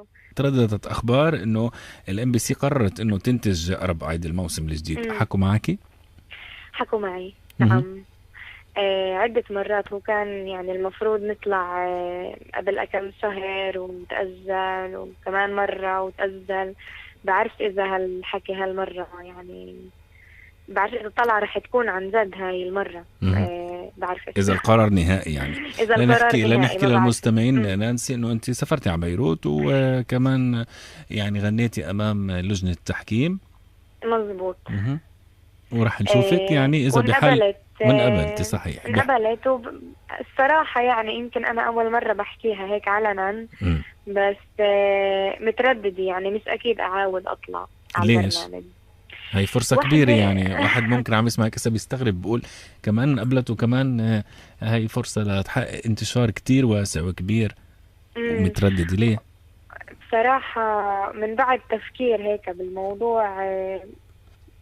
فيه. ترددت اخبار انه الام بي سي قررت انه تنتج اقرب عيد الموسم الجديد، امم حكوا معك؟ حكوا معي، مهم. نعم. عدة مرات، وكان يعني المفروض نطلع قبل كم شهر وتأجل، وكمان مرة وتأجل. بعرف إذا هالحكي هالمرة يعني، بعرف إذا طلع رح تكون عن جد هاي المرة. مهم. بعرفش. اذا القرار نهائي يعني. إذا القرار لنحكي نهائي لنحكي ما بعرف. للمستمعين أمم، نانسي انه انت سافرتي على بيروت وكمان يعني غنيتي امام لجنة التحكيم. مزبوط. مهم. وراح نشوفك يعني اذا بحل. وانقبلت. وانقبلتي صحيح انقبلت الصراحة يعني يمكن أنا أول مرة بحكيها هيك علنا. مم. بس مترددة يعني، مش أكيد أعاود أطلع على ليش؟ البرنامج. هاي فرصة كبيرة وحدة. يعني، واحد ممكن عم يسمعك هسه بيستغرب بقول كمان قبلت وكمان هاي فرصة لتحقق انتشار كتير واسع وكبير، أمم، ومتردد ليه؟ بصراحة من بعد تفكير هيك بالموضوع،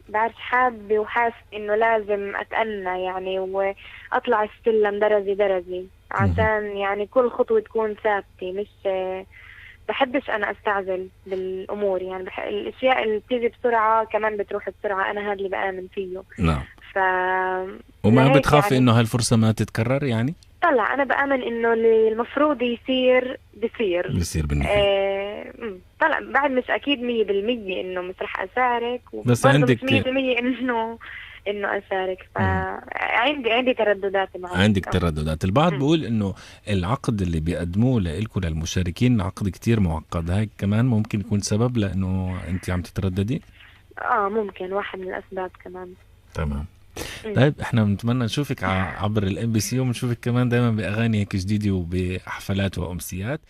بعرف حابة وحاسة إنه لازم أتأنى يعني، وأطلع السلم درجة درجة، مهم. عشان يعني كل خطوة تكون ثابتة. مش بحبش أنا أستعجل بالأمور يعني. الأشياء اللي بتيجي بسرعة كمان بتروح بسرعة، أنا هذا اللي بآمن فيه. نعم. ف وما لهيك بتخافي يعني، انه هالفرصة ما تتكرر يعني؟ طلع أنا بآمن إنه اللي المفروض يصير بصير. بيصير بالنهاية. طلع بعد مش أكيد 100% إنه مش رح أشارك، بس وبرضه مش مية عندك. بالمية إنه أشارك. مم. فعندي ترددات معي. عندك ترددات. البعض أمم. بيقول انه العقد اللي بيقدموه لإلكم للمشاركين عقد كتير معقد، هاي كمان ممكن يكون سبب لانه انت عم تترددي. ممكن واحد من الأسباب كمان. تمام. أمم. طيب احنا بنتمنى نشوفك عبر الام بي سي، ونشوفك كمان دايما باغاني هيك جديده وبحفلات وامسيات.